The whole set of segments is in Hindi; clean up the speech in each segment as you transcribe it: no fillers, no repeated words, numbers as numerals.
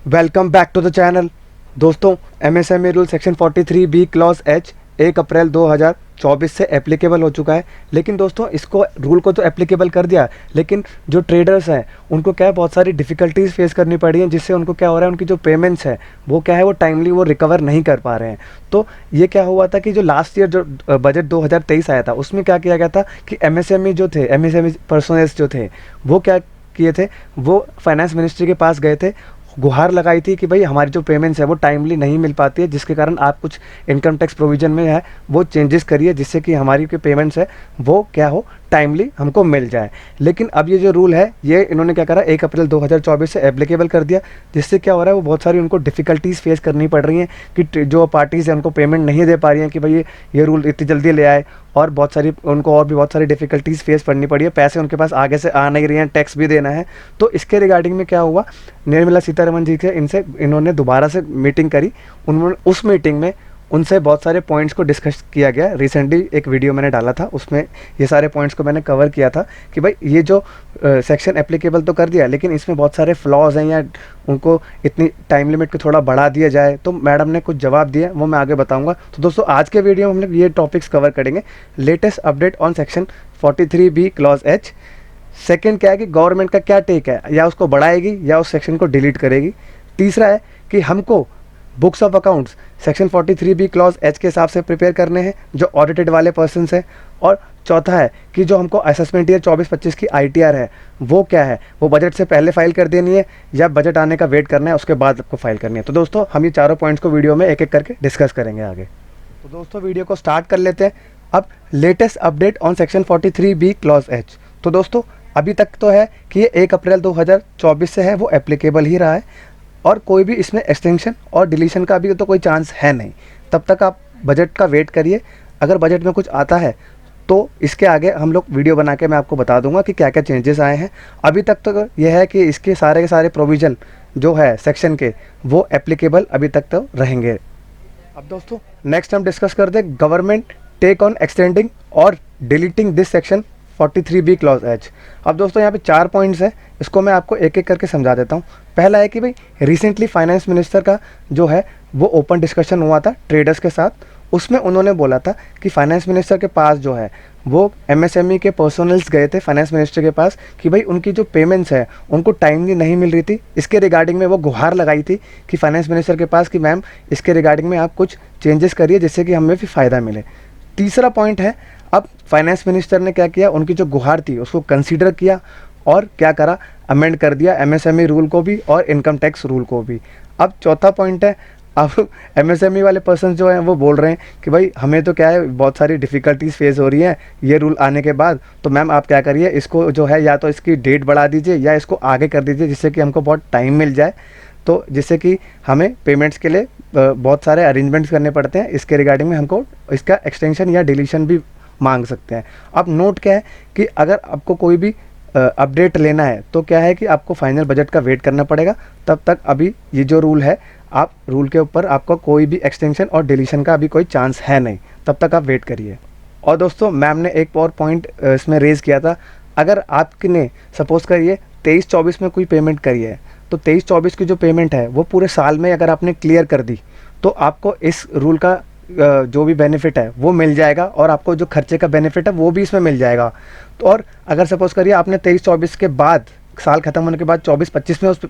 Welcome back to the channel. दोस्तों, MSME rule section 43 B clause H 1 अप्रैल 2024 से एप्लीकेबल हो चुका है। लेकिन दोस्तों, इसको रूल को तो एप्लीकेबल कर दिया, लेकिन जो ट्रेडर्स हैं उनको क्या है, बहुत सारी डिफ़िकल्टीज़ फेस करनी पड़ी हैं, जिससे उनको क्या हो रहा है, उनकी जो पेमेंट्स है वो क्या है, वो टाइमली वो रिकवर नहीं कर पा रहे हैं। तो ये क्या हुआ था कि जो लास्ट ईयर जो बजट 2023 आया था, उसमें क्या किया गया था कि एमएसएमई जो थे, एमएसएमई पर्सनल्स जो थे, वो क्या किए थे, वो फाइनेंस मिनिस्ट्री के पास गए थे, गुहार लगाई थी कि भाई हमारी जो पेमेंट्स है वो टाइमली नहीं मिल पाती है, जिसके कारण आप कुछ इनकम टैक्स प्रोविज़न में है वो चेंजेस करिए, जिससे कि हमारी जो पेमेंट्स है वो क्या हो, टाइमली हमको मिल जाए। लेकिन अब ये जो रूल है ये इन्होंने क्या करा, 1 अप्रैल 2024 से एप्लीकेबल कर दिया, जिससे क्या हो रहा है, वो बहुत सारी उनको डिफ़िकल्टीज़ फेस करनी पड़ रही हैं कि जो पार्टीज़ हैं उनको पेमेंट नहीं दे पा रही हैं कि भाई ये रूल इतनी जल्दी ले आए, और बहुत सारी उनको और भी बहुत सारी डिफ़िकल्टीज़ फेस करनी पड़ी है, पैसे उनके पास आगे से आ नहीं रही हैं, टैक्स भी देना है। तो इसके रिगार्डिंग में क्या हुआ, निर्मला सीतारमण जी से इन्होंने दोबारा से मीटिंग करी। उन्होंने उस मीटिंग में उनसे बहुत सारे पॉइंट्स को डिस्कस किया गया। रिसेंटली एक वीडियो मैंने डाला था, उसमें ये सारे पॉइंट्स को मैंने कवर किया था कि भाई ये जो सेक्शन एप्लीकेबल तो कर दिया, लेकिन इसमें बहुत सारे फ्लॉज हैं, या उनको इतनी टाइम लिमिट को थोड़ा बढ़ा दिया जाए। तो मैडम ने कुछ जवाब दिया, वो मैं आगे बताऊंगा। तो दोस्तों, आज के वीडियो में हम लोग ये टॉपिक्स कवर करेंगे। Latest update on section 43 B clause H. Second क्या है कि गवर्नमेंट का क्या टेक है, या उसको बढ़ाएगी या उस सेक्शन को डिलीट करेगी। तीसरा है कि हमको books of accounts section 43 B clause H के हिसाब से प्रिपेयर करने हैं जो ऑडिटेड वाले पर्सनस हैं। और चौथा है कि जो हमको असेसमेंट ईयर 24-25 की आईटीआर है वो क्या है, वो बजट से पहले फाइल कर देनी है या बजट आने का वेट करना है, उसके बाद आपको फाइल करनी है। तो दोस्तों, हम ये चारों पॉइंट्स को वीडियो में एक एक करके डिस्कस करेंगे आगे। तो दोस्तों, वीडियो को स्टार्ट कर लेते हैं। अब latest update on section 43 B clause H. तो दोस्तों, अभी तक तो है कि ये 1 अप्रैल 2024 से है, वो एप्लीकेबल ही रहा है, और कोई भी इसमें एक्सटेंशन और डिलीशन का भी तो कोई चांस है नहीं। तब तक आप बजट का वेट करिए। अगर बजट में कुछ आता है तो इसके आगे हम लोग वीडियो बना के मैं आपको बता दूंगा कि क्या क्या चेंजेस आए हैं। अभी तक तो यह है कि इसके सारे के सारे प्रोविज़न जो है सेक्शन के, वो एप्लीकेबल अभी तक तो रहेंगे। अब दोस्तों, नेक्स्ट हम डिस्कस करते हैं गवर्नमेंट टेक ऑन एक्सटेंडिंग और deleting this section 43 B clause H. अब दोस्तों, यहाँ पे 4 पॉइंट्स हैं, इसको मैं आपको एक एक करके समझा देता हूँ। पहला है कि भाई रिसेंटली फाइनेंस मिनिस्टर का जो है वो ओपन डिस्कशन हुआ था ट्रेडर्स के साथ। उसमें उन्होंने बोला था कि फाइनेंस मिनिस्टर के पास जो है वो एमएसएमई के पर्सनल्स गए थे फाइनेंस मिनिस्टर के पास कि भाई उनकी जो पेमेंट्स है उनको टाइमली नहीं मिल रही थी। इसके रिगार्डिंग में वो गुहार लगाई थी कि फाइनेंस मिनिस्टर के पास कि मैम इसके रिगार्डिंग में आप कुछ चेंजेस करिए जिससे कि हमें भी फ़ायदा मिले। तीसरा पॉइंट है, अब फाइनेंस मिनिस्टर ने क्या किया, उनकी जो गुहार थी उसको कंसीडर किया और क्या करा, अमेंड कर दिया एमएसएमई रूल को भी और इनकम टैक्स रूल को भी। अब चौथा पॉइंट है, अब एमएसएमई वाले पर्सन जो हैं वो बोल रहे हैं कि भाई हमें तो क्या है, बहुत सारी डिफ़िकल्टीज़ फेस हो रही हैं ये रूल आने के बाद, तो मैम आप क्या करिए, इसको जो है या तो इसकी डेट बढ़ा दीजिए या इसको आगे कर दीजिए, जिससे कि हमको बहुत टाइम मिल जाए, तो जिससे कि हमें पेमेंट्स के लिए बहुत सारे अरेंजमेंट्स करने पड़ते हैं। इसके रिगार्डिंग में हमको इसका एक्सटेंशन या डिलीशन भी मांग सकते हैं। अब नोट क्या है कि अगर आपको कोई भी अपडेट लेना है तो क्या है कि आपको फाइनल बजट का वेट करना पड़ेगा। तब तक अभी ये जो रूल है, आप रूल के ऊपर आपको कोई भी एक्सटेंशन और डिलीशन का अभी कोई चांस है नहीं, तब तक आप वेट करिए। और दोस्तों, मैम ने एक और पॉइंट इसमें रेज़ किया था, अगर आपने सपोज़ करिए 23-24 में कोई पेमेंट करी है, तो 23-24 की जो पेमेंट है वो पूरे साल में अगर आपने क्लियर कर दी तो आपको इस रूल का जो भी बेनिफिट है वो मिल जाएगा, और आपको जो खर्चे का बेनिफिट है वो भी इसमें मिल जाएगा। तो और अगर सपोज़ करिए आपने 23-24 के बाद, साल ख़त्म होने के बाद 24-25 में उस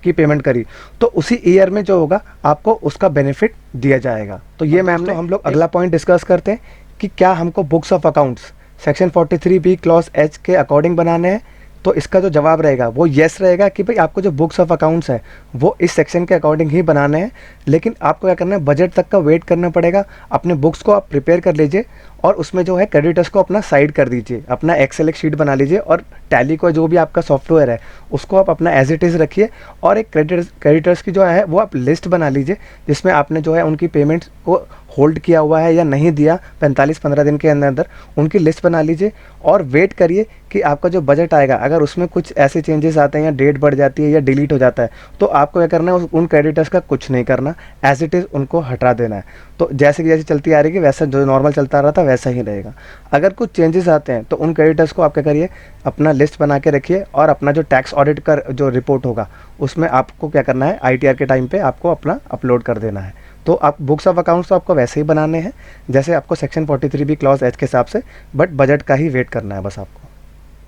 की पेमेंट करी, तो उसी ईयर में जो होगा आपको उसका बेनिफिट दिया जाएगा। तो ये मैम ने, हम लोग अगला पॉइंट डिस्कस करते हैं कि क्या हमको books of accounts section 43 B clause H के अकॉर्डिंग बनाने हैं। तो इसका जो जवाब रहेगा वो येस रहेगा कि भाई आपको जो बुक्स ऑफ अकाउंट्स है वो इस सेक्शन के अकॉर्डिंग ही बनाने हैं। लेकिन आपको क्या करना है, बजट तक का वेट करना पड़ेगा। अपने बुक्स को आप प्रिपेयर कर लीजिए और उसमें जो है क्रेडिटर्स को अपना साइड कर दीजिए, अपना एक्सेल एक शीट बना लीजिए, और टैली को जो भी आपका सॉफ्टवेयर है उसको आप अपना एज इट इज़ रखिए, और एक क्रेडिटर्स की जो है वो आप लिस्ट बना लीजिए, जिसमें आपने जो है उनकी पेमेंट्स को होल्ड किया हुआ है या नहीं दिया 45-15 दिन के अंदर अंदर, उनकी लिस्ट बना लीजिए। और वेट करिए कि आपका जो बजट आएगा, अगर उसमें कुछ ऐसे चेंजेस आते हैं या डेट बढ़ जाती है या डिलीट हो जाता है, तो आपको क्या करना है, उन क्रेडिटर्स का कुछ नहीं करना, एज इट इज़ उनको हटा देना है। तो जैसे कि जैसे चलती आ रही है वैसा जो नॉर्मल चलता रहा था वैसा ही रहेगा। अगर कुछ चेंजेस आते हैं तो उन क्रेडिटर्स को आप क्या करिए, अपना लिस्ट बना के रखिए और अपना जो टैक्स ऑडिट का जो रिपोर्ट होगा उसमें आपको क्या करना है, ITR के टाइम पे आपको अपना अपलोड कर देना है। तो आप बुक्स ऑफ अकाउंट्स तो आपको वैसे ही बनाने हैं जैसे आपको सेक्शन 43B क्लॉज H के हिसाब से, बट बजट का ही वेट करना है बस आपको।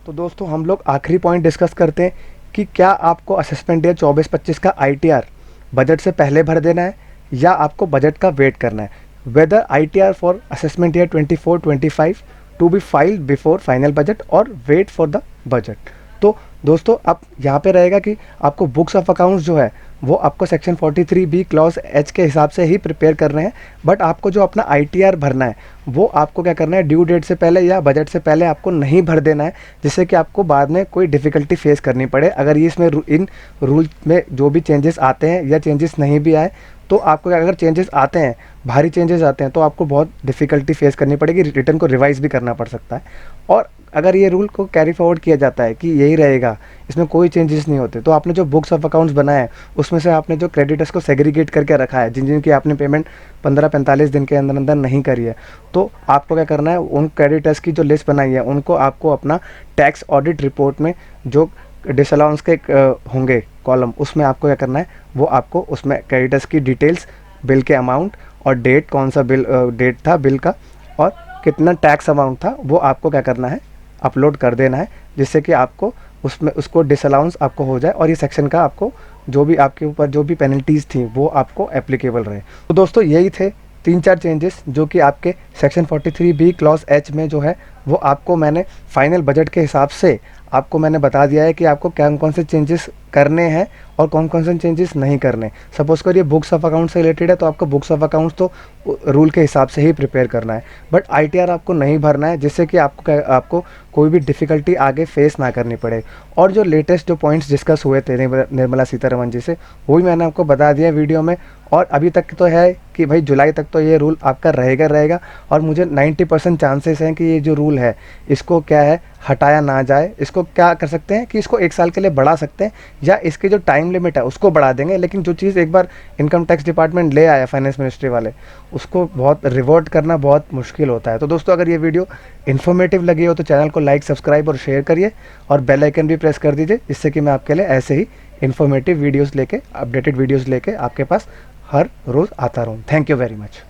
तो दोस्तों हम लोग आखिरी पॉइंट डिस्कस करते हैं कि क्या आपको असेसमेंट ईयर 24-25 का ITR बजट से पहले भर देना है या आपको बजट का वेट करना है। Whether ITR for assessment year 24-25 to be filed before final budget और वेट फॉर द बजट। तो दोस्तों अब यहाँ पे रहेगा कि आपको बुक्स ऑफ अकाउंट्स जो है वो आपको सेक्शन 43B क्लॉज H के हिसाब से ही प्रिपेयर कर रहे हैं, बट आपको जो अपना ITR भरना है वो आपको क्या करना है, ड्यू डेट से पहले या बजट से पहले आपको नहीं भर देना है, जिससे कि आपको बाद में कोई डिफ़िकल्टी फेस करनी पड़े। अगर ये इसमें इन रूल में जो भी चेंजेस आते हैं या चेंजेस नहीं भी आए तो आपको अगर चेंजेस आते हैं, भारी चेंजेस आते हैं तो आपको बहुत डिफ़िकल्टी फेस करनी पड़ेगी, रिटर्न को रिवाइज़ भी करना पड़ सकता है। और अगर ये रूल को कैरी फॉरवर्ड किया जाता है कि यही रहेगा, इसमें कोई चेंजेस नहीं होते, तो आपने जो बुक्स ऑफ अकाउंट्स बनाए हैं उसमें से आपने जो क्रेडिटर्स को सेग्रीगेट करके रखा है, जिन जिनकी आपने पेमेंट 15-45 दिन के अंदर अंदर नहीं करी है, तो आपको क्या करना है, उन क्रेडिटर्स की जो लिस्ट बनाई है उनको आपको अपना टैक्स ऑडिट रिपोर्ट में जो डिसअलाउंस के होंगे कॉलम, उसमें आपको क्या करना है, वो आपको उसमें क्रेडिटर्स की डिटेल्स, बिल के अमाउंट और डेट, कौन सा बिल डेट था बिल का और कितना टैक्स अमाउंट था, वो आपको क्या करना है, अपलोड कर देना है, जिससे कि आपको उसमें उसको डिसअलाउंस आपको हो जाए और ये सेक्शन का आपको जो भी आपके ऊपर जो भी पेनल्टीज़ थी वो आपको एप्लीकेबल रहे। तो दोस्तों यही थे 3-4 चेंजेस जो कि आपके सेक्शन 43B क्लॉज H में जो है वो आपको मैंने फाइनल बजट के हिसाब से आपको मैंने बता दिया है कि आपको कौन से चेंजेस करने हैं और कौन से चेंजेस नहीं करने। सपोज़ करिए बुक्स ऑफ अकाउंट से रिलेटेड है तो आपको बुक्स ऑफ अकाउंट्स तो रूल के हिसाब से ही प्रिपेयर करना है, बट ITR आपको नहीं भरना है, जिससे कि आपको कोई भी डिफ़िकल्टी आगे फेस ना करनी पड़े। और जो लेटेस्ट जो पॉइंट्स डिस्कस हुए थे निर्मला सीतारमण जी से, वो भी मैंने आपको बता दिया वीडियो में। और अभी तक तो है कि भाई जुलाई तक तो ये रूल आपका रहेगा और मुझे 90% चांसेस हैं कि ये जो रूल है इसको क्या है, हटाया ना जाए। इसको क्या कर सकते हैं कि इसको 1 साल के लिए बढ़ा सकते हैं या इसकी जो टाइम लिमिट है उसको बढ़ा देंगे, लेकिन जो चीज़ एक बार इनकम टैक्स डिपार्टमेंट ले आया, फाइनेंस मिनिस्ट्री वाले, उसको बहुत रिवर्ट करना बहुत मुश्किल होता है। तो दोस्तों अगर ये वीडियो इन्फॉर्मेटिव लगी हो तो चैनल को लाइक, सब्सक्राइब और शेयर करिए और बेल आइकन भी प्रेस कर दीजिए, जिससे कि मैं आपके लिए ऐसे ही इन्फॉर्मेटिव वीडियोज़ लेके, अपडेटेड वीडियोज़ लेके आपके पास हर रोज़ आता रहूँ। Thank you very much.